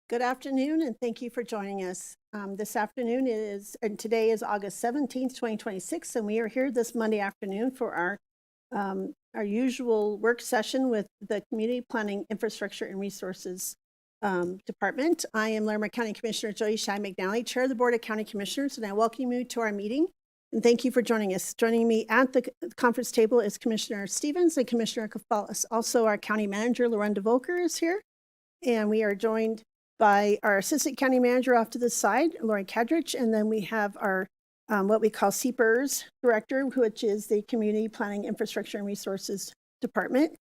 Good afternoon, and thank you for joining us. Today is August 17th, 2026, and we are here this Monday afternoon for our usual work session with the Community Planning, Infrastructure, and Resources Department. I am Larimer County Commissioner Jody Shai McNally, Chair of the Board of County Commissioners, and I welcome you to our meeting. And thank you for joining us. Joining me at the conference table is Commissioner Stevens and Commissioner Kafalis. Also, our County Manager, Lorenda Volker, is here. And we are joined by our Assistant County Manager off to the side, Lori Kadrich, and then we have our what we call CPIR's Director, which is the Community Planning, Infrastructure, and Resources Department,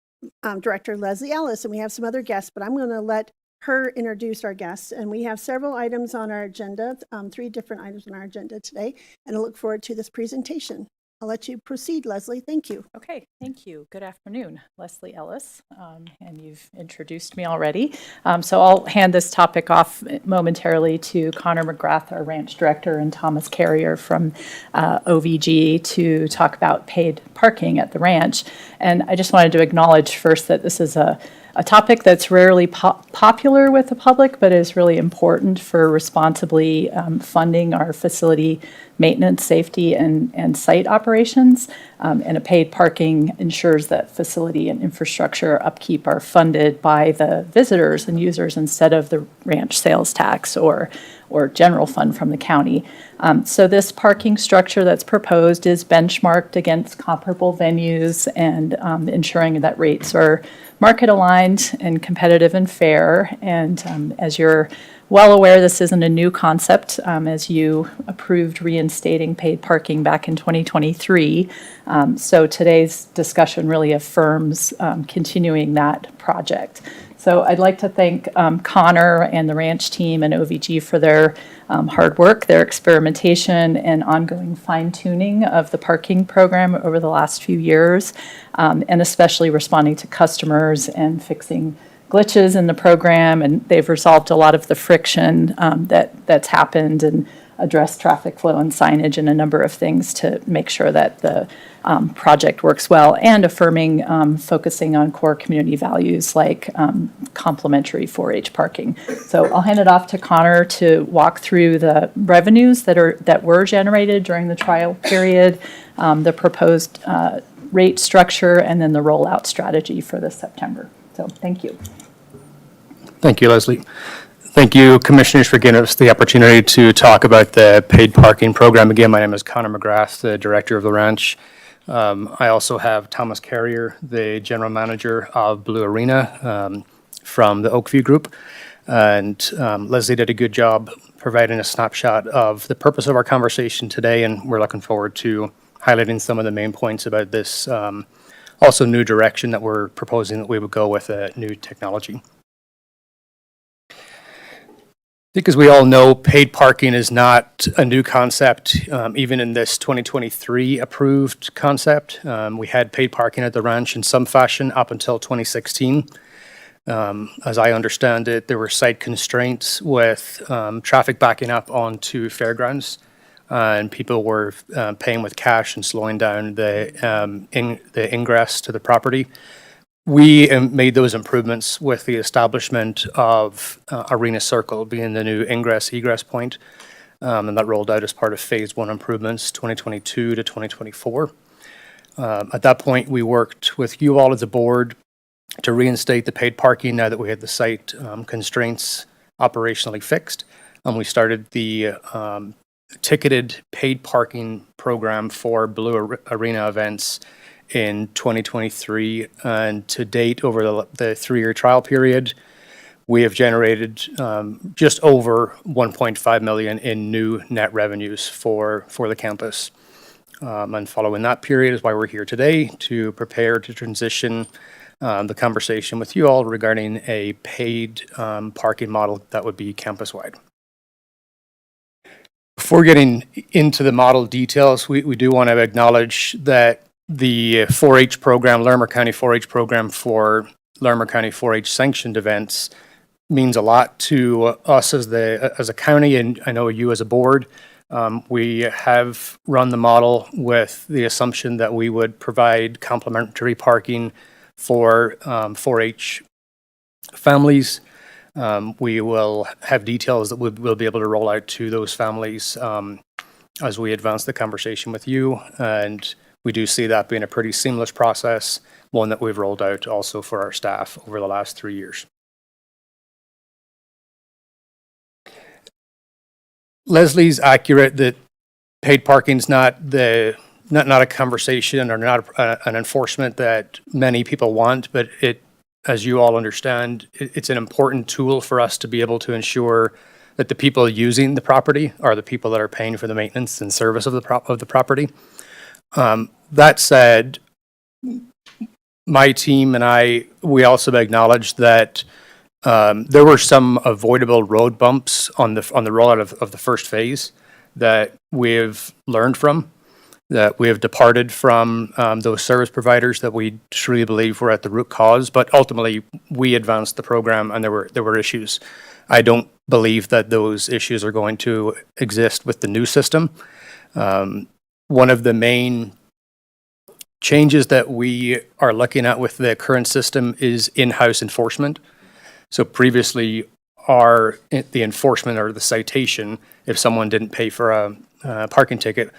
Director Leslie Ellis, and we have some other guests, but I'm going to let her introduce our guests. And we have several items on our agenda, 3 different items on our agenda today, and I look forward to this presentation. I'll let you proceed, Leslie. Thank you. Okay, thank you. Good afternoon, Leslie Ellis, and you've introduced me already. So I'll hand this topic off momentarily to Connor McGrath, our ranch director, and Thomas Carrier from OVG to talk about paid parking at the ranch. And I just wanted to acknowledge first that this is a topic that's rarely popular with the public, but is really important for responsibly funding our facility maintenance, safety, and site operations. And a paid parking ensures that facility and infrastructure upkeep are funded by the visitors and users instead of the ranch sales tax or general fund from the county. So this parking structure that's proposed is benchmarked against comparable venues and ensuring that rates are market aligned and competitive and fair. And as you're well aware, this isn't a new concept, as you approved reinstating paid parking back in 2023. So today's discussion really affirms continuing that project. So I'd like to thank Connor and the ranch team and OVG for their hard work, their experimentation, and ongoing fine-tuning of the parking program over the last few years, and especially responding to customers and fixing glitches in the program. And they've resolved a lot of the friction that's happened and addressed traffic flow and signage and a number of things to make sure that the project works well, and affirming focusing on core community values like complimentary 4-H parking. So I'll hand it off to Connor to walk through the revenues that were generated during the trial period, the proposed rate structure, and then the rollout strategy for this September. So thank you. Thank you, Leslie. Thank you, Commissioners, for giving us the opportunity to talk about the paid parking program. Again, my name is Connor McGrath, the Director of the ranch. I also have Thomas Carrier, the General Manager of Blue Arena from the Oakview Group. And Leslie did a good job providing a snapshot of the purpose of our conversation today, and we're looking forward to highlighting some of the main points about this also new direction that we're proposing that we would go with a new technology. I think, as we all know, paid parking is not a new concept, even in this 2023 approved concept. We had paid parking at the ranch in some fashion up until 2016. As I understand it, there were site constraints with traffic backing up onto fairgrounds, and people were paying with cash and slowing down the ingress to the property. We made those improvements with the establishment of Arena Circle being the new ingress-egress point, and that rolled out as part of Phase 1 improvements 2022 to 2024. At that point, we worked with you all as a board to reinstate the paid parking now that we had the site constraints operationally fixed, and we started the ticketed paid parking program for Blue Arena events in 2023, and to date, over the 3-year trial period, we have generated just over $1.5 million in new net revenues for the campus. And following that period is why we're here today, to prepare to transition the conversation with you all regarding a paid parking model that would be campus-wide. Before getting into the model details, we do want to acknowledge that the 4-H program, Larimer County 4-H program for Larimer County 4-H sanctioned events, means a lot to us as a county, and I know you as a board. We have run the model with the assumption that we would provide complimentary parking for 4-H families We will have details that we'll be able to roll out to those families as we advance the conversation with you. And we do see that being a pretty seamless process, one that we've rolled out also for our staff over the last 3 years. Leslie's accurate that paid parking's not a conversation or not an enforcement that many people want, but it, as you all understand, it's an important tool for us to be able to ensure that the people using the property are the people that are paying for the maintenance and service of the property. That said, my team and we also acknowledge that there were some avoidable road bumps on the rollout of the first phase that we've learned from, that we have departed from those service providers that we truly believe were at the root cause. But ultimately, we advanced the program, and there were issues. I don't believe that those issues are going to exist with the new system. One of the main changes that we are looking at with the current system is in-house enforcement. So previously, the enforcement or the citation, if someone didn't pay for a parking ticket,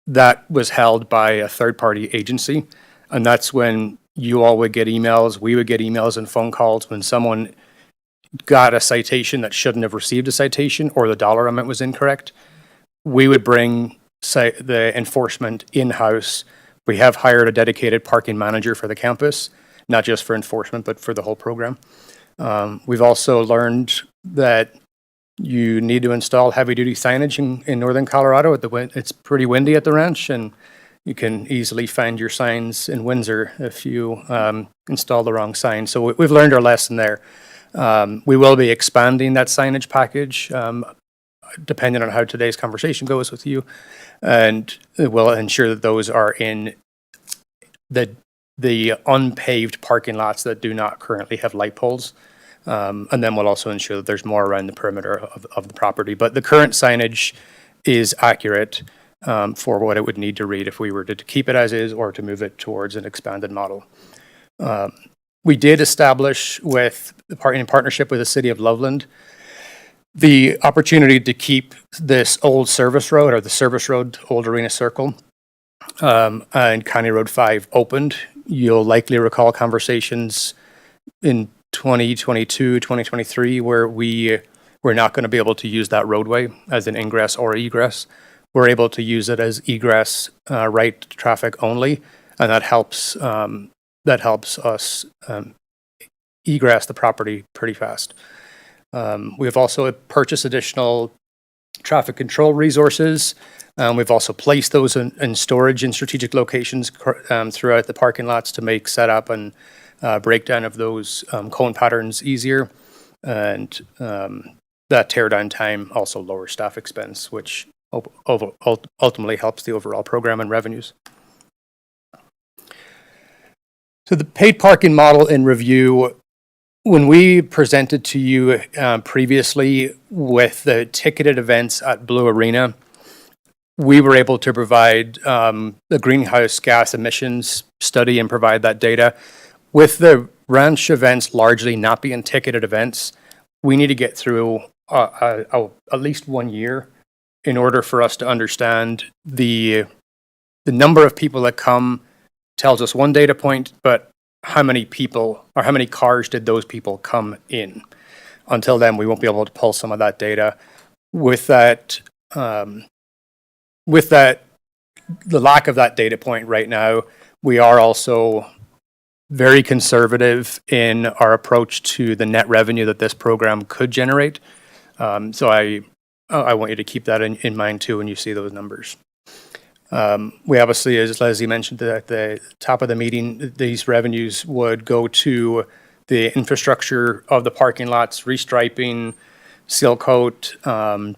that was held by a third-party agency. And that's when you all would get emails, we would get emails and phone calls when someone got a citation that shouldn't have received a citation or the dollar amount was incorrect. We would bring the enforcement in-house. We have hired a dedicated parking manager for the campus, not just for enforcement, but for the whole program. We've also learned that you need to install heavy-duty signage in northern Colorado. It's pretty windy at the ranch, and you can easily find your signs in Windsor if you install the wrong sign. So we've learned our lesson there. We will be expanding that signage package, depending on how today's conversation goes with you, and we'll ensure that those are in the unpaved parking lots that do not currently have light poles. And then we'll also ensure that there's more around the perimeter of the property. But the current signage is accurate for what it would need to read if we were to keep it as is or to move it towards an expanded model. We did establish in partnership with the City of Loveland, the opportunity to keep this old service road, or the service road, Old Arena Circle, and County Road 5 opened. You'll likely recall conversations in 2022, 2023, where we're not going to be able to use that roadway as an ingress or egress. We're able to use it as egress, right traffic only, and that helps us egress the property pretty fast. We have also purchased additional traffic control resources. We've also placed those in storage in strategic locations throughout the parking lots to make setup and breakdown of those cone patterns easier. And that teardown time also lowers staff expense, which ultimately helps the overall program and revenues. So the paid parking model in review, when we presented to you previously with the ticketed events at Blue Arena, we were able to provide the greenhouse gas emissions study and provide that data. With the ranch events largely not being ticketed events, we need to get through at least 1 year in order for us to understand the number of people that come tells us one data point, but how many people or how many cars did those people come in? Until then, we won't be able to pull some of that data. With that, the lack of that data point right now, we are also very conservative in our approach to the net revenue that this program could generate. So I want you to keep that in mind too when you see those numbers. We obviously, as Leslie mentioned at the top of the meeting, these revenues would go to the infrastructure of the parking lots, restriping, seal coat, the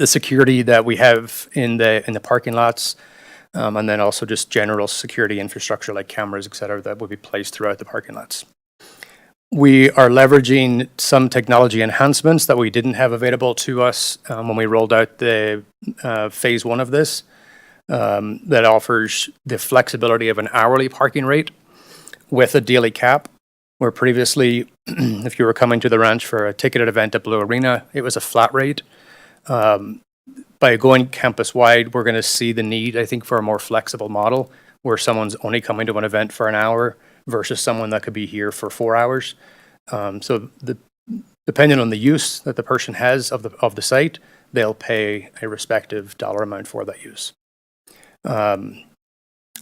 security that we have in the parking lots, and then also just general security infrastructure like cameras, et cetera, that would be placed throughout the parking lots. We are leveraging some technology enhancements that we didn't have available to us when we rolled out the phase 1 of this. That offers the flexibility of an hourly parking rate with a daily cap. where previously, if you were coming to the ranch for a ticketed event at Blue Arena, it was a flat rate. By going campus-wide, we're going to see the need, I think, for a more flexible model where someone's only coming to an event for an hour versus someone that could be here for 4 hours. Depending on the use that the person has of the site, they'll pay a respective dollar amount for that use.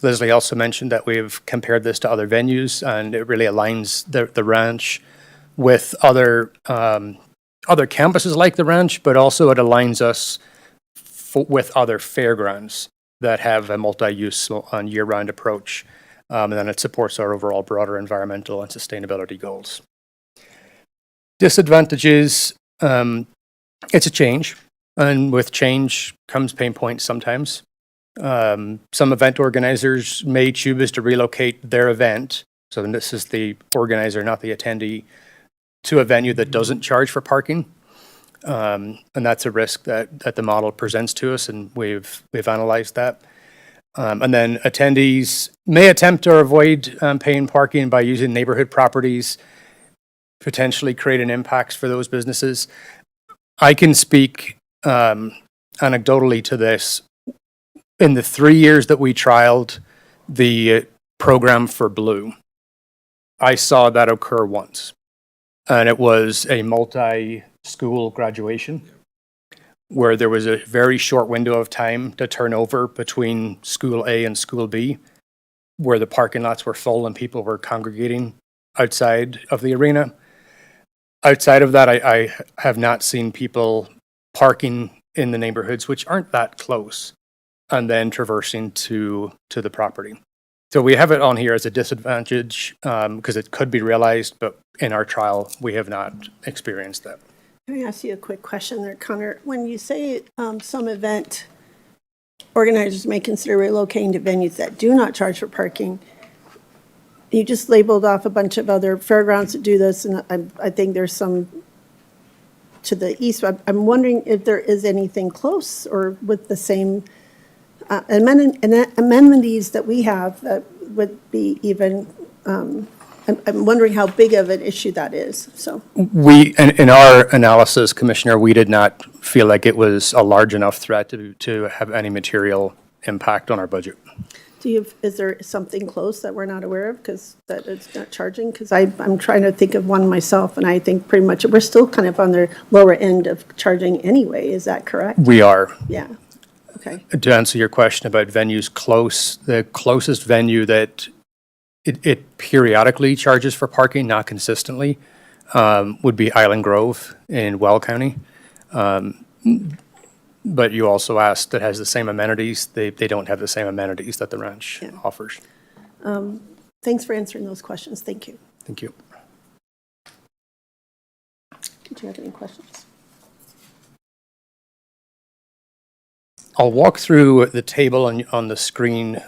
Leslie also mentioned that we've compared this to other venues, and it really aligns the ranch with other campuses like the ranch, but also it aligns us with other fairgrounds that have a multi-use and year-round approach, and then it supports our overall broader environmental and sustainability goals. Disadvantages, it's a change, and with change comes pain points sometimes. Some event organizers may choose to relocate their event, so this is the organizer, not the attendee, to a venue that doesn't charge for parking. And that's a risk that the model presents to us, and we've analyzed that. And then attendees may attempt to avoid paying parking by using neighborhood properties, potentially creating impacts for those businesses. I can speak anecdotally to this. In the 3 years that we trialed the program for Blue, I saw that occur once. And it was a multi-school graduation where there was a very short window of time to turn over between School A and School B, where the parking lots were full and people were congregating outside of the arena. Outside of that, I have not seen people parking in the neighborhoods, which aren't that close, and then traversing to the property. So we have it on here as a disadvantage because it could be realized, but in our trial, we have not experienced that. Can I ask you a quick question there, Connor? When you say some event organizers may consider relocating to venues that do not charge for parking, you just labeled off a bunch of other fairgrounds that do this, and I think there's some to the east. I'm wondering if there is anything close or with the same amenities that we have that would be even, I'm wondering how big of an issue that is, so. In our analysis, Commissioner, we did not feel like it was a large enough threat to have any material impact on our budget. Is there something close that we're not aware of because that it's not charging? Because I'm trying to think of one myself, and I think pretty much we're still kind of on the lower end of charging anyway. Is that correct? We are. Yeah. Okay. To answer your question about venues close, the closest venue that it periodically charges for parking, not consistently, would be Island Grove in Well County. But you also asked that has the same amenities. They don't have the same amenities that the ranch offers. Thanks for answering those questions. Thank you. Thank you. Did you have any questions? I'll walk through the table on the screen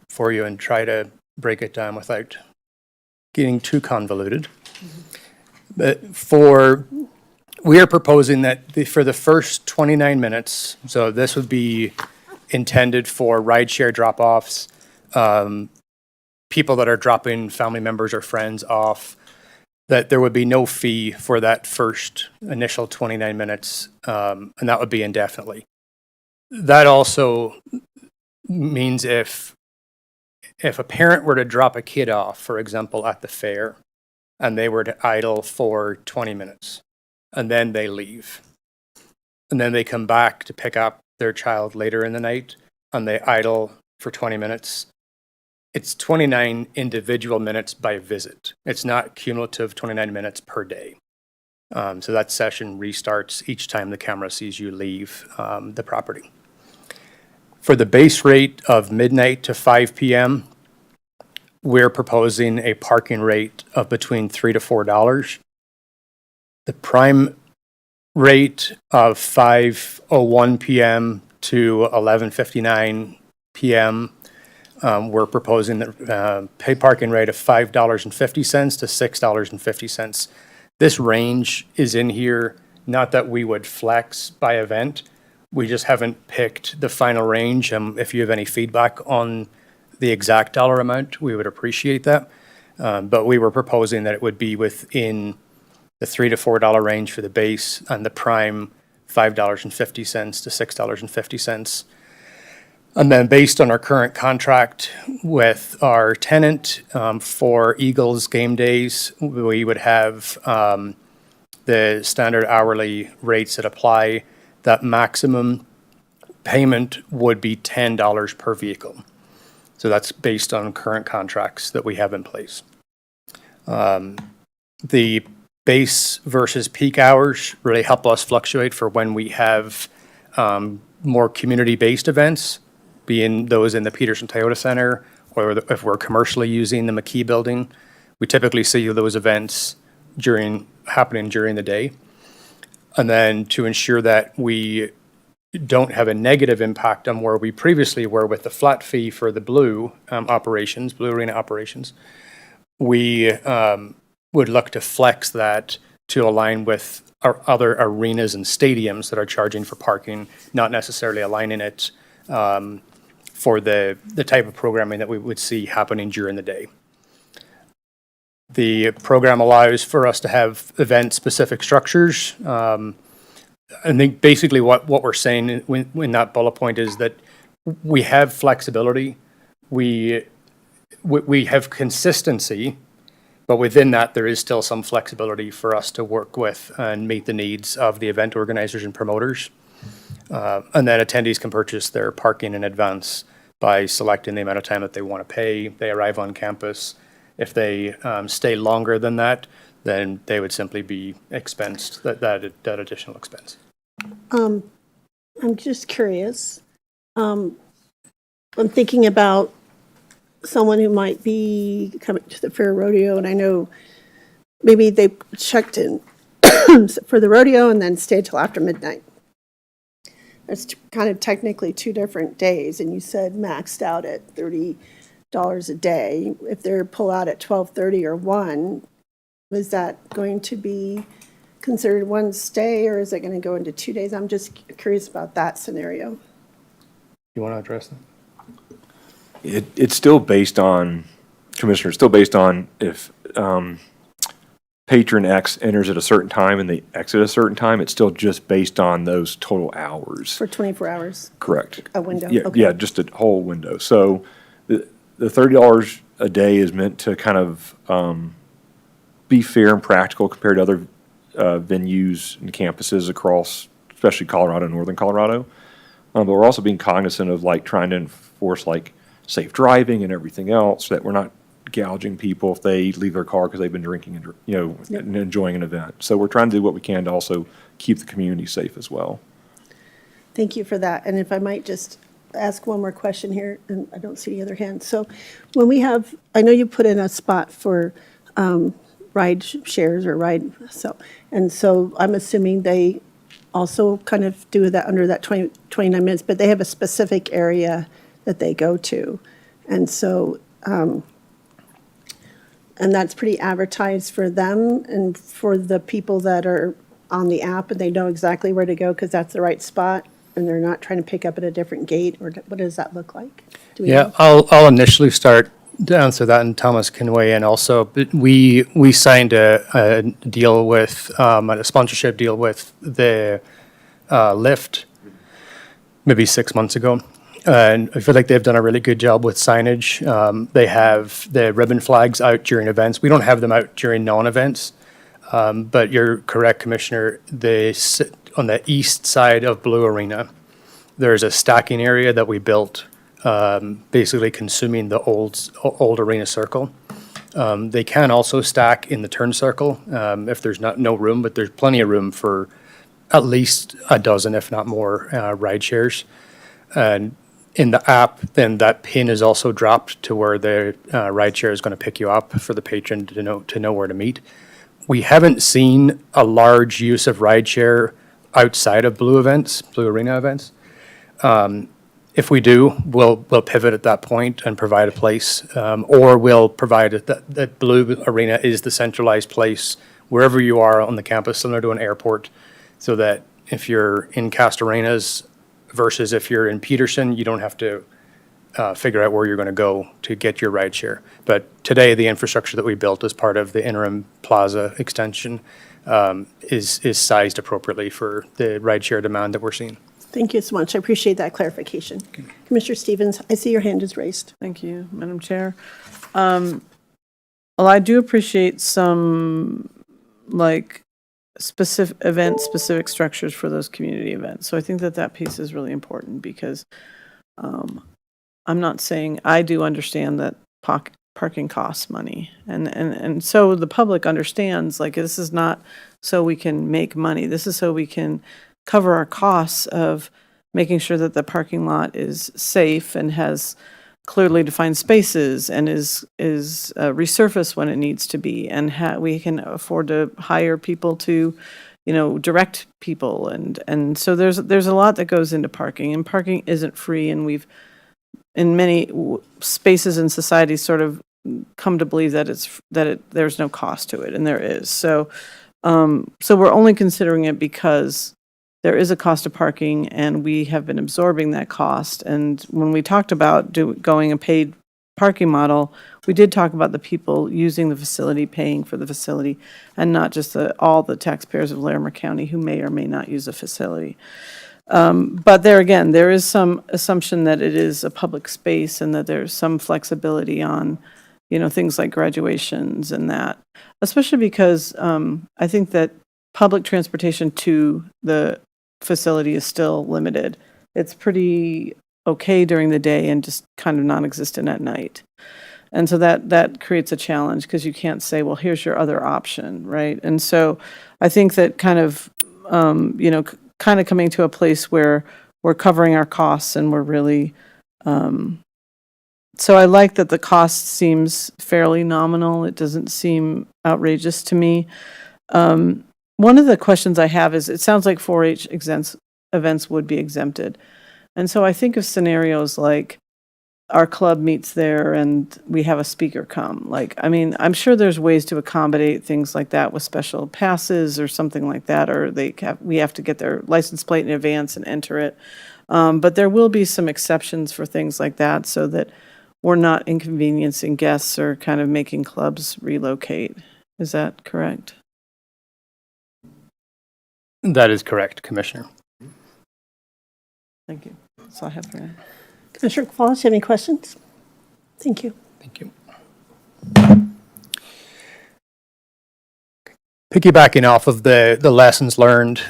for you and try to break it down without getting too convoluted. But we are proposing that for the first 29 minutes, so this would be intended for rideshare drop-offs, people that are dropping family members or friends off, that there would be no fee for that first initial 29 minutes, and that would be indefinitely. That also means if a parent were to drop a kid off, for example, at the fair, and they were to idle for 20 minutes, and then they leave, and then they come back to pick up their child later in the night, and they idle for 20 minutes, it's 29 individual minutes by visit. It's not cumulative 29 minutes per day. So that session restarts each time the camera sees you leave the property. For the base rate of midnight to 5 p.m., we're proposing a parking rate of between $3 to $4. The prime rate of 5:01 p.m. to 11:59 p.m., we're proposing the pay parking rate of $5.50 to $6.50. This range is in here, not that we would flex by event. We just haven't picked the final range. If you have any feedback on the exact dollar amount, we would appreciate that. But we were proposing that it would be within the $3 to $4 range for the base, and the prime $5.50 to $6.50. And then based on our current contract with our tenant, for Eagles game days, we would have the standard hourly rates that apply. That maximum payment would be $10 per vehicle. So that's based on current contracts that we have in place. The base versus peak hours really help us fluctuate for when we have more community-based events, being those in the Peterson Toyota Center, or if we're commercially using the McKee building. We typically see those events happening during the day. And then to ensure that we don't have a negative impact on where we previously were with the flat fee for the Blue Arena operations, we would look to flex that to align with our other arenas and stadiums that are charging for parking, not necessarily aligning it for the type of programming that we would see happening during the day. The program allows for us to have event-specific structures. I think basically what we're saying in that bullet point is that we have flexibility, we have consistency, but within that there is still some flexibility for us to work with and meet the needs of the event organizers and promoters. And then attendees can purchase their parking in advance by selecting the amount of time that they want to pay. They arrive on campus. If they stay longer than that, then they would simply be expensed that additional expense. I'm just curious. I'm thinking about someone who might be coming to the fair rodeo, and I know maybe they checked in for the rodeo and then stayed till after midnight. It's kind of technically 2 different days, and you said maxed out at $30 a day. If they're pull out at 12:30 or 1, was that going to be considered one stay, or is it going to go into 2 days? I'm just curious about that scenario. You want to address that? It's still based on, Commissioner, it's still based on if patron X enters at a certain time and they exit at a certain time, it's still just based on those total hours. For 24 hours? Correct. A window? Yeah, Okay. yeah, just a whole window. So the $30 a day is meant to kind of be fair and practical compared to other venues and campuses across, especially Colorado and Northern Colorado. But we're also being cognizant of like trying to enforce like safe driving and everything else, so that we're not gouging people if they leave their car because they've been drinking and Yep. and enjoying an event. So we're trying to do what we can to also keep the community safe as well. Thank you for that. And if I might just ask one more question here, and I don't see any other hands. So when we have, I know you put in a spot for ride shares or ride, and so I'm assuming they also kind of do that under that 29 minutes, but they have a specific area that they go to. And so, and that's pretty advertised for them and for the people that are on the app, and they know exactly where to go because that's the right spot, and they're not trying to pick up at a different gate, or what does that look like? Do we Yeah, know? I'll initially start to answer that, and Thomas can weigh in also. But we signed a deal with, a sponsorship deal with the Lyft maybe 6 months ago. And I feel like they've done a really good job with signage. They have the ribbon flags out during events. We don't have them out during non-events. But you're correct, Commissioner. They sit on the east side of Blue Arena. There's a stacking area that we built, basically consuming the old arena circle. They can also stack in the turn circle if there's no room, but there's plenty of room for at least a dozen, if not more, ride shares. And in the app, then that pin is also dropped to where the ride share is going to pick you up for the patron to know where to meet. We haven't seen a large use of ride share outside of Blue Arena events. If we do, we'll pivot at that point and provide a place, or we'll provide that Blue Arena is the centralized place wherever you are on the campus, similar to an airport, so that if you're in Castellanas versus if you're in Peterson, you don't have to figure out where you're going to go to get your ride share. But today, the infrastructure that we built as part of the interim plaza extension is sized appropriately for the ride share demand that we're seeing. Thank you so much. I appreciate that clarification. Commissioner Stevens, I see your hand is raised. Thank you, Madam Chair. Well, I do appreciate some, like, event-specific structures for those community events. So I think that piece is really important because I'm not saying, I do understand that parking costs money. And so the public understands, like, this is not so we can make money. This is so we can cover our costs of making sure that the parking lot is safe and has clearly defined spaces and is resurfaced when it needs to be, and we can afford to hire people to, direct people, and so there's a lot that goes into parking, and parking isn't free, and we've in many spaces in society sort of come to believe that there's no cost to it, and there is. So we're only considering it because there is a cost of parking, and we have been absorbing that cost. And when we talked about going a paid parking model, we did talk about the people using the facility, paying for the facility, and not just all the taxpayers of Larimer County who may or may not use the facility. But there again, there is some assumption that it is a public space and that there's some flexibility on, things like graduations and that, especially because I think that public transportation to the facility is still limited. It's pretty okay during the day and just kind of non-existent at night. And so that creates a challenge because you can't say, well, here's your other option, right? And so I think that kind of coming to a place where we're covering our costs and we're really, so I like that the cost seems fairly nominal. It doesn't seem outrageous to me. One of the questions I have is, it sounds like 4-H events would be exempted. And so I think of scenarios like our club meets there and we have a speaker come. I'm sure there's ways to accommodate things like that with special passes or something like that, or we have to get their license plate in advance and enter it. But there will be some exceptions for things like that so that we're not inconveniencing guests or kind of making clubs relocate. Is that correct? That is correct, Commissioner. Thank you. That's all I have for now. Commissioner Wallace, you have any questions? Thank you. Thank you. Piggybacking off of the lessons learned,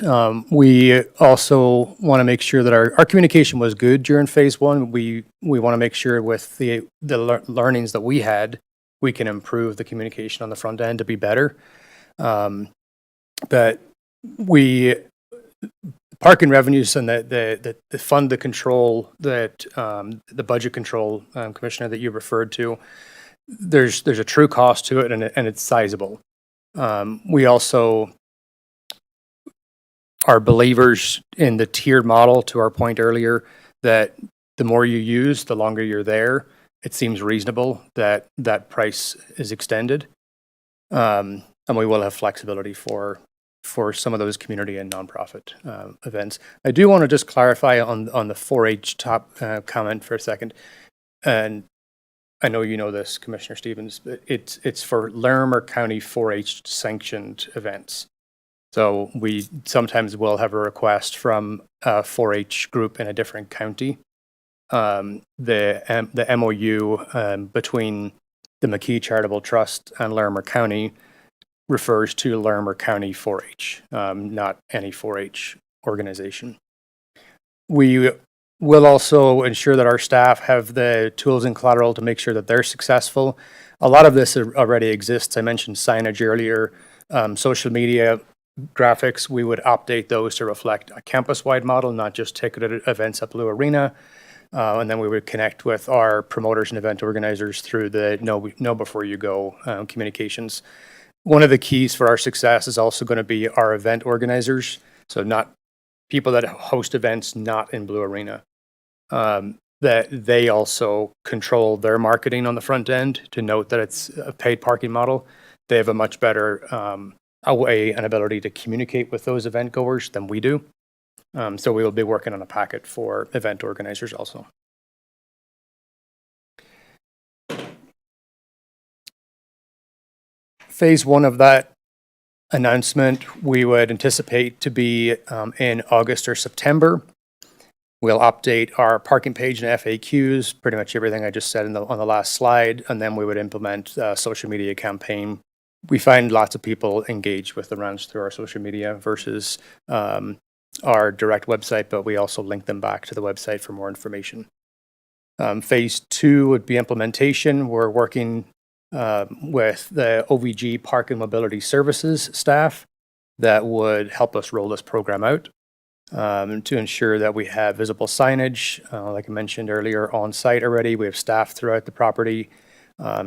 we also want to make sure that our communication was good during phase one. We want to make sure with the learnings that we had, we can improve the communication on the front end to be better. But parking revenues and the fund the control that the budget control, Commissioner, that you referred to, there's a true cost to it, and it's sizable. We also are believers in the tiered model, to our point earlier, that the more you use, the longer you're there. It seems reasonable that that price is extended. And we will have flexibility for some of those community and nonprofit events. I do want to just clarify on the 4-H top comment for a second. And I know you know this, Commissioner Stevens, but it's for Larimer County 4-H sanctioned events. So we sometimes will have a request from a 4-H group in a different county. The MOU between the McKee Charitable Trust and Larimer County refers to Larimer County 4-H, not any 4-H organization. We will also ensure that our staff have the tools and collateral to make sure that they're successful. A lot of this already exists. I mentioned signage earlier, social media graphics. We would update those to reflect a campus-wide model, not just ticketed events at Blue Arena. And then we would connect with our promoters and event organizers through the know before you go communications. One of the keys for our success is also going to be our event organizers. So not people that host events not in Blue Arena. That they also control their marketing on the front end to note that it's a paid parking model. They have a much better way and ability to communicate with those event goers than we do. So we will be working on a packet for event organizers also. phase one of that announcement, we would anticipate to be in August or September. We'll update our parking page and FAQs, pretty much everything I just said on the last slide, and then we would implement a social media campaign. We find lots of people engage with the ranch through our social media versus our direct website, but we also link them back to the website for more information. Phase two would be implementation. We're working with the OVG Park and Mobility Services staff that would help us roll this program out. To ensure that we have visible signage, like I mentioned earlier, on site already. We have staff throughout the property.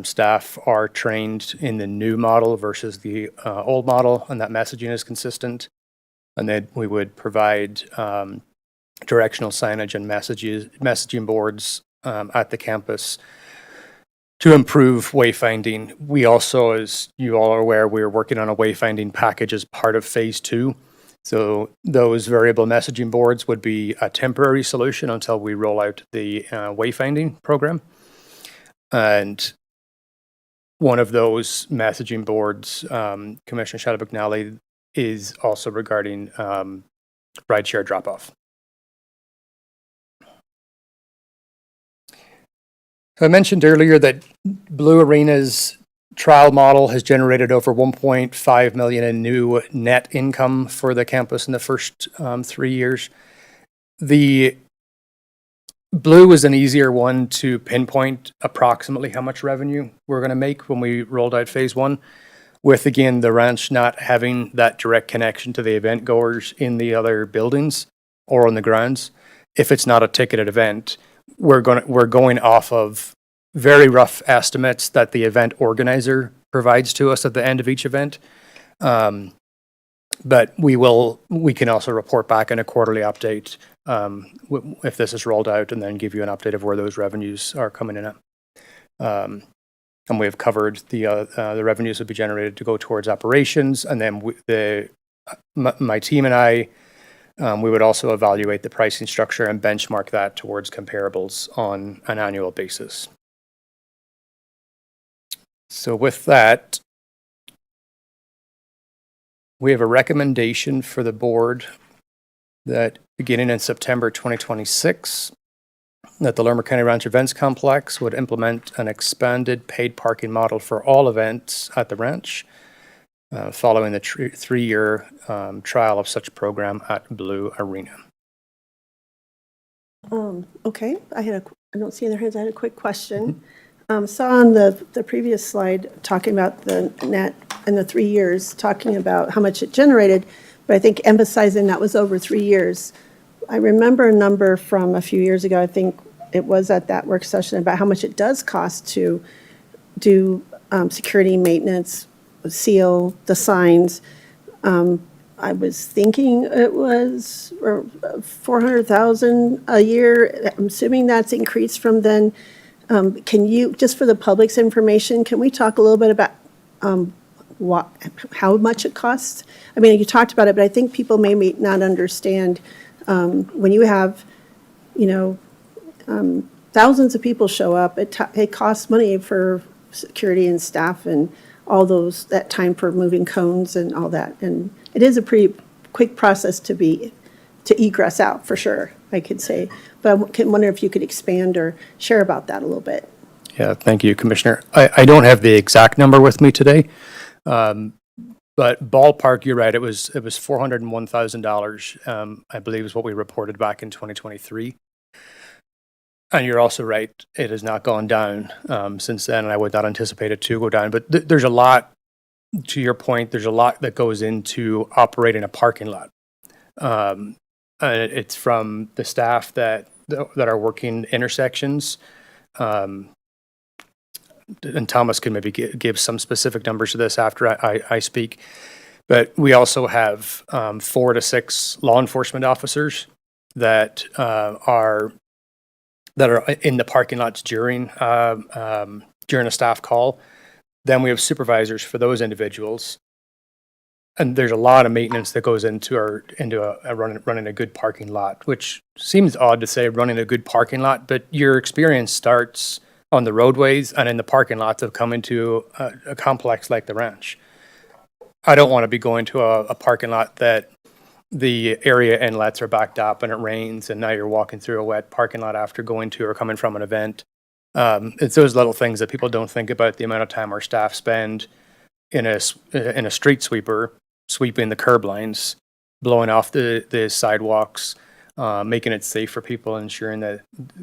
Staff are trained in the new model versus the old model, and that messaging is consistent. And then we would provide directional signage and messaging boards at the campus to improve wayfinding. We also, as you all are aware, we're working on a wayfinding package as part of phase two. So those variable messaging boards would be a temporary solution until we roll out the wayfinding program. And one of those messaging boards, Commissioner Shadow McNally, is also regarding rideshare drop-off. So I mentioned earlier that Blue Arena's trial model has generated over 1.5 million in new net income for the campus in the first 3 years. The Blue was an easier one to pinpoint approximately how much revenue we're going to make when we rolled out phase one, with again the ranch not having that direct connection to the event goers in the other buildings or on the grounds. If it's not a ticketed event, we're going off of very rough estimates that the event organizer provides to us at the end of each event. But we can also report back in a quarterly update if this is rolled out, and then give you an update of where those revenues are coming in at. And we have covered the revenues that be generated to go towards operations, and then my team and I, we would also evaluate the pricing structure and benchmark that towards comparables on an annual basis. So with that, we have a recommendation for the board that beginning in September 2026, that the Larimer County Ranch Events Complex would implement an expanded paid parking model for all events at the ranch, following the 3-year trial of such program at Blue Arena. Okay, I don't see any hands. I had a quick question. Saw on the previous slide talking about the net in the 3 years, talking about how much it generated, but I think emphasizing that was over 3 years. I remember a number from a few years ago, I think it was at that work session, about how much it does cost to do security maintenance, seal the signs. I was thinking it was $400,000 a year. I'm assuming that's increased from then. Can you, just for the public's information, can we talk a little bit about how much it costs? I mean, you talked about it, but I think people may not understand when you have, thousands of people show up, it costs money for security and staff and all that time for moving cones and all that. And it is a pretty quick process to egress out, for sure, I could say. But I wonder if you could expand or share about that a little bit. Yeah, thank you, Commissioner. I don't have the exact number with me today, but ballpark, you're right. It was $401,000, I believe, is what we reported back in 2023. And you're also right; it has not gone down since then, and I would not anticipate it to go down. But there's a lot, to your point. There's a lot that goes into operating a parking lot. And it's from the staff that are working intersections. And Thomas can maybe give some specific numbers to this after I speak. But we also have 4 to 6 law enforcement officers that are in the parking lots during a staff call. Then we have supervisors for those individuals. And there's a lot of maintenance that goes into running a good parking lot, which seems odd to say running a good parking lot, but your experience starts on the roadways and in the parking lots of coming to a complex like the ranch. I don't want to be going to a parking lot that the area inlets are backed up and it rains and now you're walking through a wet parking lot after going to or coming from an event. It's those little things that people don't think about, the amount of time our staff spend in a street sweeper, sweeping the curb lines, blowing off the sidewalks, making it safe for people, ensuring that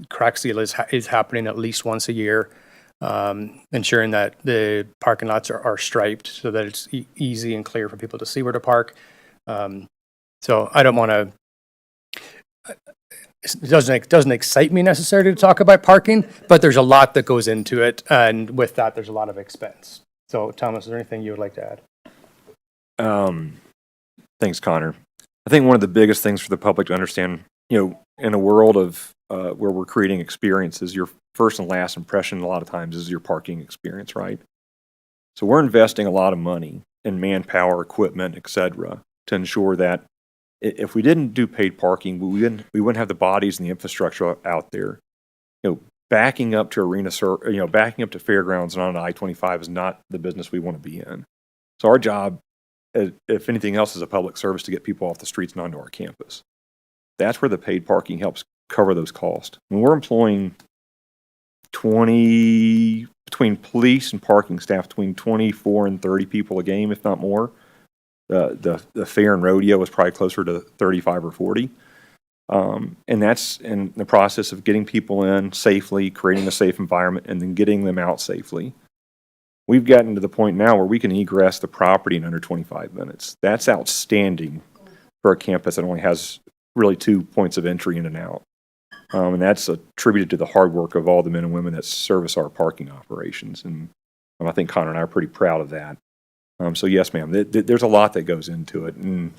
crack seal is happening at least once a year, ensuring that the parking lots are striped so that it's easy and clear for people to see where to park. So I don't want to. It doesn't excite me necessarily to talk about parking, but there's a lot that goes into it, and with that, there's a lot of expense. So, Thomas, is there anything you would like to add? Thanks, Connor. I think one of the biggest things for the public to understand, in a world of where we're creating experiences, your first and last impression a lot of times is your parking experience, right? So we're investing a lot of money in manpower, equipment, et cetera, to ensure that if we didn't do paid parking, we wouldn't have the bodies and the infrastructure out there. Backing up to backing up to fairgrounds and on I-25 is not the business we want to be in. So our job, if anything else, is a public service to get people off the streets and onto our campus. That's where the paid parking helps cover those costs. When we're employing between police and parking staff, between 24 and 30 people a game, if not more. The fair and rodeo is probably closer to 35 or 40. And that's in the process of getting people in safely, creating a safe environment, and then getting them out safely. We've gotten to the point now where we can egress the property in under 25 minutes. That's outstanding for a campus that only has really 2 points of entry in and out. And that's attributed to the hard work of all the men and women that service our parking operations. And I think Connor and I are pretty proud of that. So yes, ma'am, there's a lot that goes into it. And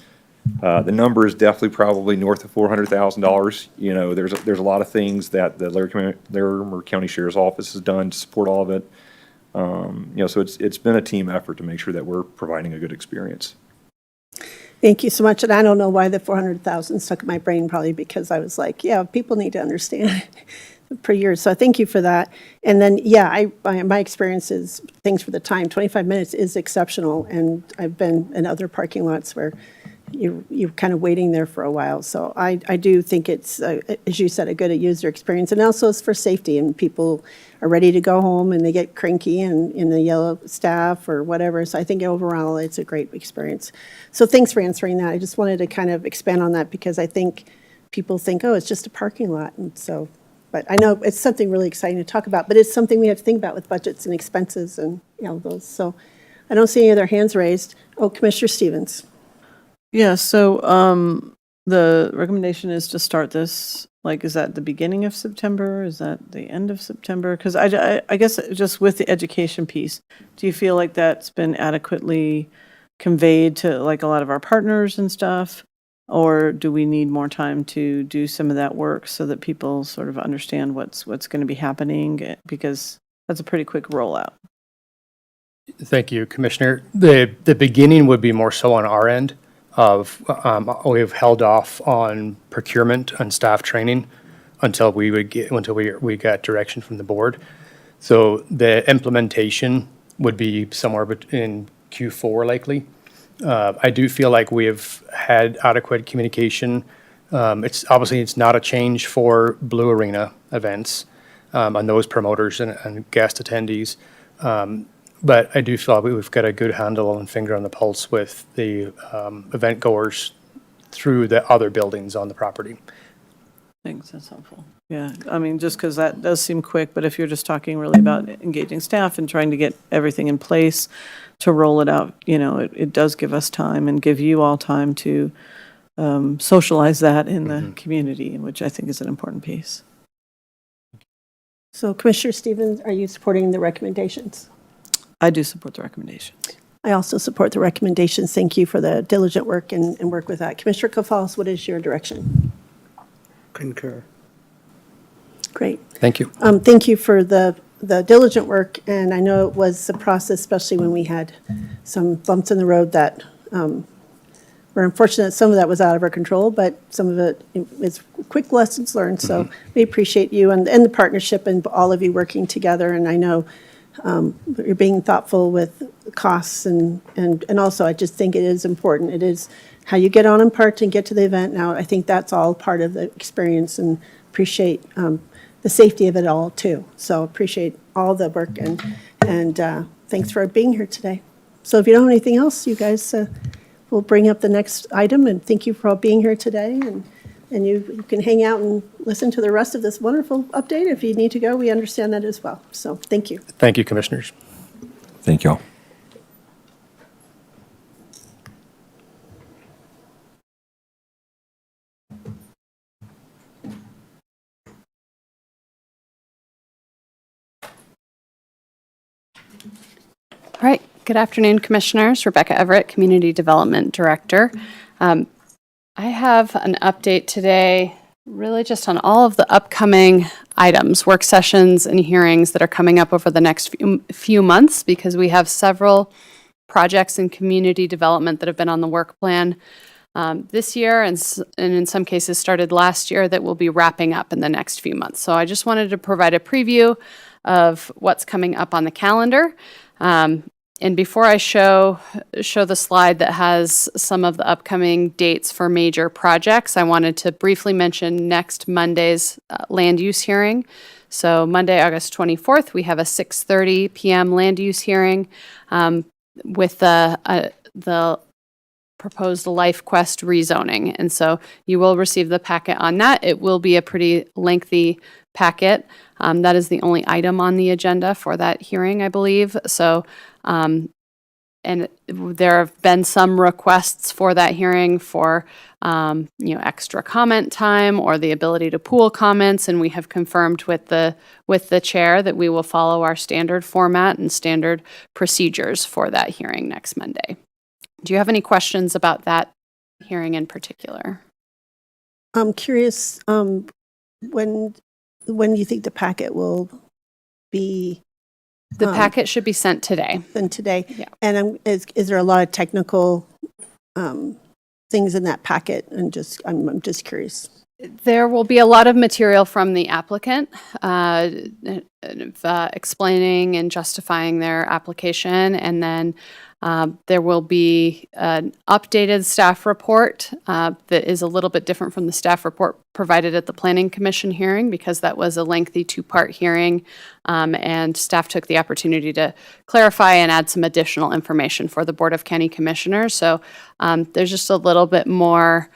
the number is definitely probably north of $400,000. There's a lot of things that the Larimer County Sheriff's Office has done to support all of it. So it's been a team effort to make sure that we're providing a good experience. Thank you so much. And I don't know why the 400,000 stuck in my brain, probably because I was like, yeah, people need to understand per year. So thank you for that. And then, yeah, my experience is, thanks for the time, 25 minutes is exceptional. And I've been in other parking lots where you're kind of waiting there for a while. So I do think it's, as you said, a good user experience. And also it's for safety, and people are ready to go home and they get cranky and in the yellow staff or whatever. So I think overall it's a great experience. So thanks for answering that. I just wanted to kind of expand on that because I think people think, oh, it's just a parking lot. And so, but I know it's something really exciting to talk about, but it's something we have to think about with budgets and expenses and those. So I don't see any other hands raised. Oh, Commissioner Stevens. Yeah, so the recommendation is to start this, is that the beginning of September? Is that the end of September? Because I guess just with the education piece, do you feel like that's been adequately conveyed to a lot of our partners and stuff? Or do we need more time to do some of that work so that people sort of understand what's going to be happening? Because that's a pretty quick rollout. Thank you, Commissioner. The beginning would be more so on our end. We've held off on procurement and staff training until we got direction from the board. So the implementation would be somewhere in Q4 likely. I do feel like we have had adequate communication. It's not a change for Blue Arena events and those promoters and guest attendees. But I do feel like we've got a good handle and finger on the pulse with the event goers through the other buildings on the property. Thanks, that's helpful. Yeah, I mean, just because that does seem quick, but if you're just talking really about engaging staff and trying to get everything in place to roll it out, it does give us time and give you all time to socialize that in the community, which I think is an important piece. So Commissioner Stevens, are you supporting the recommendations? I do support the recommendations. I also support the recommendations. Thank you for the diligent work and work with that. Commissioner Kofals, what is your direction? Concur. Great. Thank you. Thank you for the diligent work, and I know it was a process, especially when we had some bumps in the road that were unfortunate. Some of that was out of our control, but some of it is quick lessons learned. So we appreciate you and the partnership and all of you working together, and I know you're being thoughtful with costs and also I just think it is important. It is how you get on and parked and get to the event. Now, I think that's all part of the experience and appreciate the safety of it all too. So appreciate all the work and thanks for being here today. So if you don't have anything else, you guys will bring up the next item and thank you for all being here today and you can hang out and listen to the rest of this wonderful update. If you need to go, we understand that as well. So thank you. Thank you, Commissioners. Thank y'all. All right. Good afternoon, Commissioners. Rebecca Everett, Community Development Director. I have an update today really just on all of the upcoming items, work sessions and hearings that are coming up over the next few months because we have several projects in community development that have been on the work plan this year and in some cases started last year that will be wrapping up in the next few months. So I just wanted to provide a preview of what's coming up on the calendar. And before I show the slide that has some of the upcoming dates for major projects, I wanted to briefly mention next Monday's land use hearing. So Monday, August 24th, we have a 6:30 p.m. land use hearing with the proposed Life Quest rezoning. And so you will receive the packet on that. It will be a pretty lengthy packet. That is the only item on the agenda for that hearing, I believe. So, and there have been some requests for that hearing for, extra comment time or the ability to pool comments. And we have confirmed with the chair that we will follow our standard format and standard procedures for that hearing next Monday. Do you have any questions about that hearing in particular? I'm curious, when you think the packet will be The packet should be sent today. done today? Yeah. And is there a lot of technical things in that packet? And I'm just curious. There will be a lot of material from the applicant explaining and justifying their application, and then there will be an updated staff report that is a little bit different from the staff report provided at the Planning Commission hearing because that was a lengthy two-part hearing, and staff took the opportunity to clarify and add some additional information for the Board of County Commissioners. So there's just a little bit more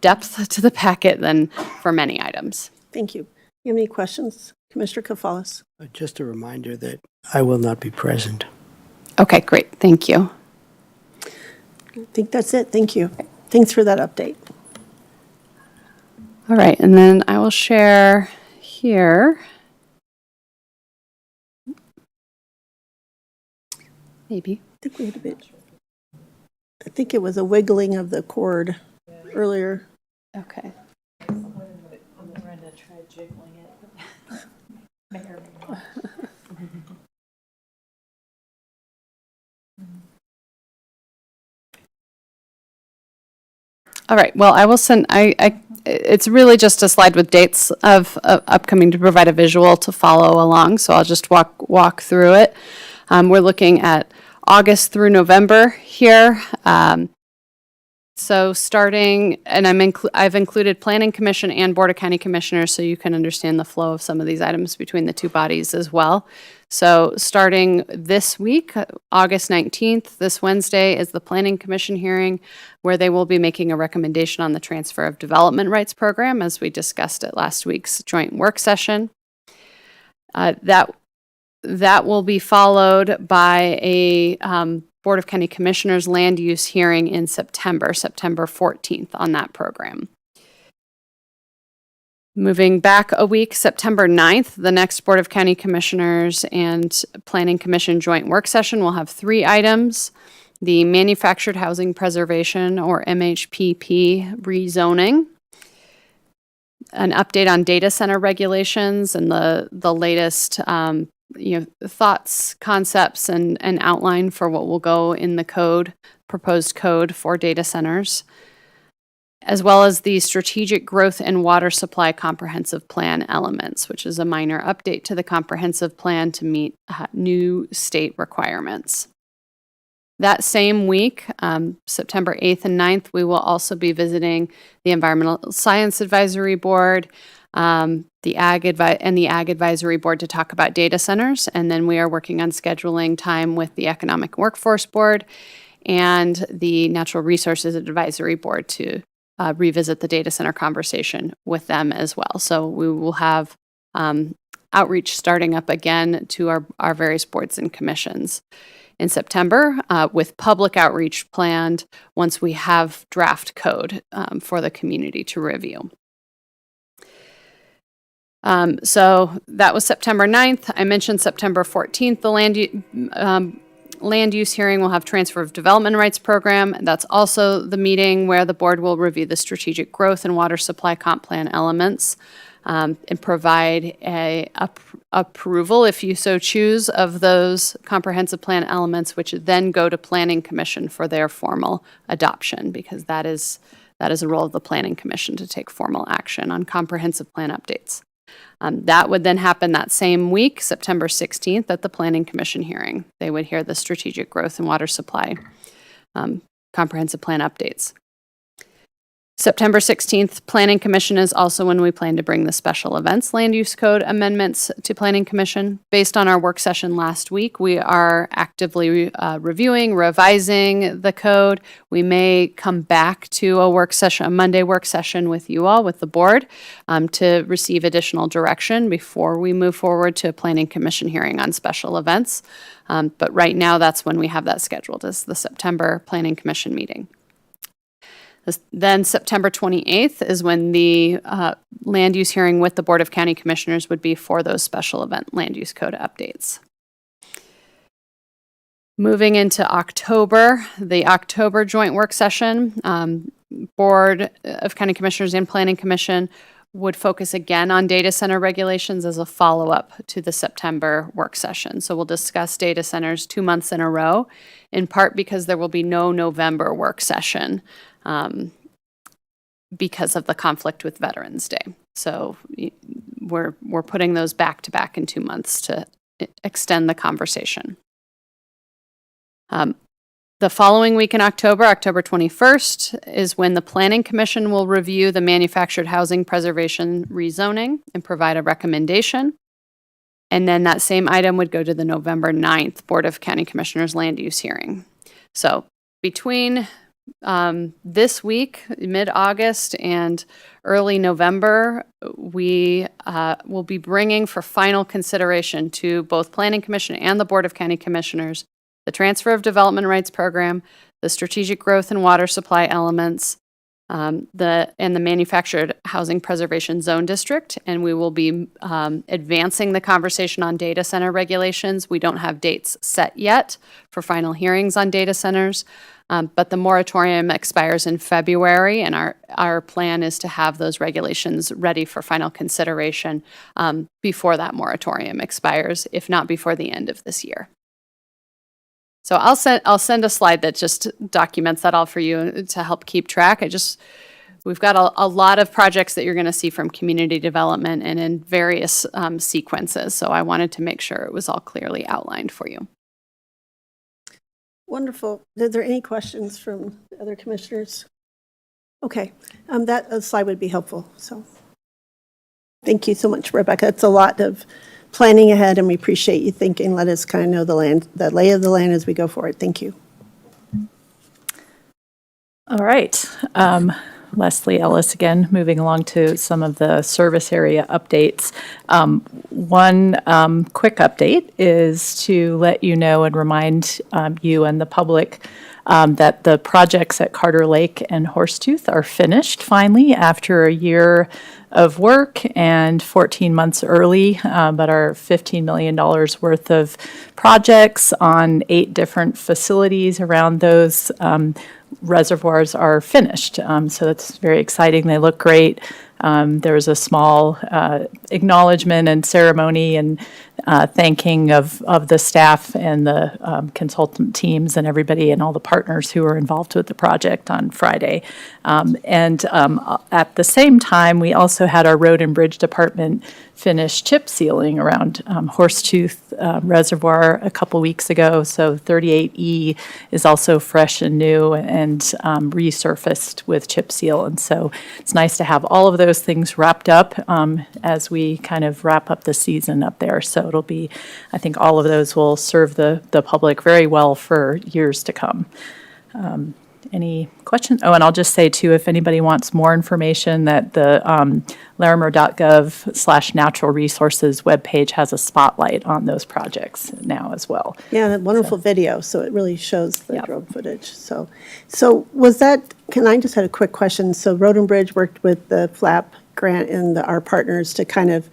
depth to the packet than for many items. Thank you. You have any questions, Commissioner Kafalis? Just a reminder that I will not be present. Okay, great. Thank you. I think that's it. Thank you. Thanks for that update. All right, and then I will share here. Maybe. I think we had a bit. I think it was a wiggling of the cord earlier. Okay. Brenda tried jiggling it. May or may not. All right. Well, I will send. It's really just a slide with dates of upcoming to provide a visual to follow along. So I'll just walk through it. We're looking at August through November here. So starting, and I've included Planning Commission and Board of County Commissioners so you can understand the flow of some of these items between the two bodies as well. So starting this week, August 19th, this Wednesday, is the Planning Commission hearing where they will be making a recommendation on the Transfer of Development Rights Program as we discussed at last week's joint work session. That will be followed by a Board of County Commissioners land use hearing in September 14th on that program. Moving back a week, September 9th, the next Board of County Commissioners and Planning Commission joint work session will have 3 items. The Manufactured Housing Preservation, or MHPP, rezoning, an update on data center regulations and the latest thoughts, concepts, and outline for what will go in the proposed code for data centers. as well as the Strategic Growth and Water Supply Comprehensive Plan elements, which is a minor update to the comprehensive plan to meet new state requirements. That same week, September 8th and 9th, we will also be visiting the Environmental Science Advisory Board, the Ag Advisory Board to talk about data centers. And then we are working on scheduling time with the Economic Workforce Board and the Natural Resources Advisory Board to revisit the data center conversation with them as well. So we will have outreach starting up again to our various boards and commissions in September, with public outreach planned once we have draft code for the community to review. So that was September 9th. I mentioned September 14th, the land use hearing will have transfer of development rights program. That's also the meeting where the board will review the strategic growth and water supply comp plan elements and provide a approval, if you so choose, of those comprehensive plan elements, which then go to Planning Commission for their formal adoption, because that is a role of the Planning Commission to take formal action on comprehensive plan updates. That would then happen that same week, September 16th, at the Planning Commission hearing. They would hear the strategic growth and water supply comprehensive plan updates. September 16th, Planning Commission is also when we plan to bring the special events land use code amendments to Planning Commission. Based on our work session last week, we are actively reviewing, revising the code. We may come back to a Monday work session with you all, with the board, to receive additional direction before we move forward to a Planning Commission hearing on special events. But right now, that's when we have that scheduled, is the September Planning Commission meeting. Then September 28th is when the land use hearing with the Board of County Commissioners would be for those special event land use code updates. Moving into October, the October joint work session, Board of County Commissioners and Planning Commission would focus again on data center regulations as a follow-up to the September work session. So we'll discuss data centers 2 months in a row, in part because there will be no November work session because of the conflict with Veterans Day. So we're putting those back to back in 2 months to extend the conversation. The following week in October, October 21st, is when the Planning Commission will review the manufactured housing preservation rezoning and provide a recommendation. And then that same item would go to the November 9th Board of County Commissioners land use hearing. So between this week, mid-August and early November, we will be bringing for final consideration to both Planning Commission and the Board of County Commissioners the transfer of development rights program, the strategic growth and water supply elements, and the manufactured housing preservation zone district. And we will be advancing the conversation on data center regulations. We don't have dates set yet for final hearings on data centers, but the moratorium expires in February, and our plan is to have those regulations ready for final consideration before that moratorium expires, if not before the end of this year. So I'll send a slide that just documents that all for you to help keep track. We've got a lot of projects that you're going to see from community development and in various sequences. So I wanted to make sure it was all clearly outlined for you. Wonderful. Are there any questions from the other commissioners? Okay, that slide would be helpful. So thank you so much, Rebecca. It's a lot of planning ahead, and we appreciate you thinking. Let us kind of know the lay of the land as we go forward. Thank you. All right. Leslie Ellis again, moving along to some of the service area updates. One quick update is to let you know and remind you and the public that the projects at Carter Lake and Horsetooth are finished finally after a year of work and 14 months early, but our $15 million worth of projects on 8 different facilities around those reservoirs are finished. So that's very exciting. They look great. There was a small acknowledgement and ceremony and thanking of the staff and the consultant teams and everybody and all the partners who were involved with the project on Friday. And at the same time, we also had our Road and Bridge Department finish chip sealing around Horsetooth Reservoir a couple weeks ago. So 38E is also fresh and new and resurfaced with chip seal. And so it's nice to have all of those things wrapped up as we kind of wrap up the season up there. So it'll be, I think all of those will serve the public very well for years to come. Any questions? Oh, and I'll just say too, if anybody wants more information, that the larimer.gov/natural resources webpage has a spotlight on those projects now as well. Yeah, that wonderful video, so it really shows the Yep. drone footage. So was that, I just had a quick question. So Road and Bridge worked with the FLAP grant and our partners to kind of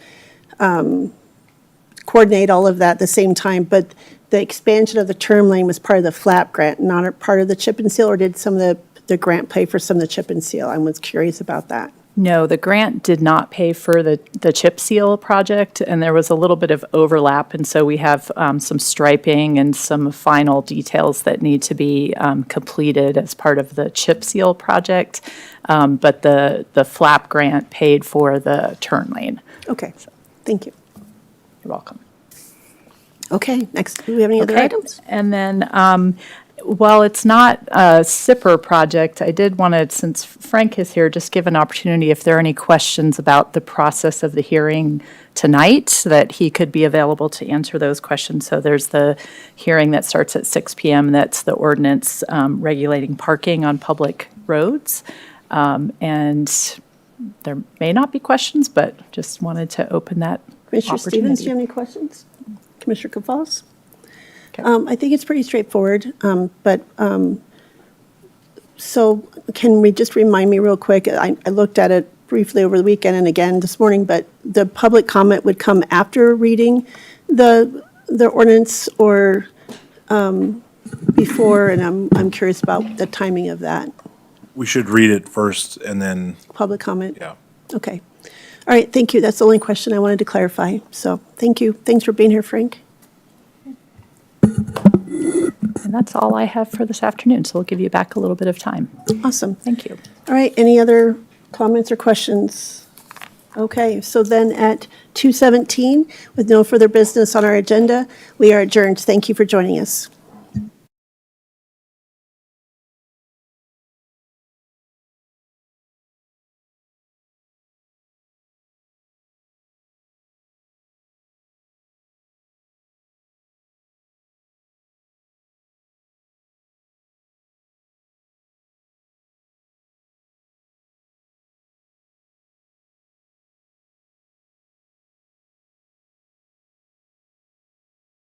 coordinate all of that at the same time, but the expansion of the turn lane was part of the FLAP grant, not a part of the chip and seal, or did some of the grant pay for some of the chip and seal? I was curious about that. No, the grant did not pay for the chip seal project, and there was a little bit of overlap, and so we have some striping and some final details that need to be completed as part of the chip seal project, but the FLAP grant paid for the turn lane. Okay, thank you. You're welcome. Okay, next, do we have any other Okay. items? And then, while it's not a SIPR project, I did want to, since Frank is here, just give an opportunity if there are any questions about the process of the hearing tonight, that he could be available to answer those questions. So there's the hearing that starts at 6 p.m. That's the ordinance regulating parking on public roads. And there may not be questions, but just wanted to open that Commissioner Stevens, do opportunity. you have any questions? Commissioner Gonzalez? Okay. I think it's pretty straightforward, but, so can we just remind me real quick, I looked at it briefly over the weekend and again this morning, but the public comment would come after reading the ordinance or before, and I'm curious about the timing of that, We should read it first and then, public comment? yeah. Okay. All right, thank you. That's the only question I wanted to clarify. So, thank you. Thanks for being here, Frank. And that's all I have for this afternoon, so we'll give you back a little bit of time. Awesome. Thank you. All right, any other comments or questions? Okay, so then at 2:17, with no further business on our agenda, we are adjourned. Thank you for joining us.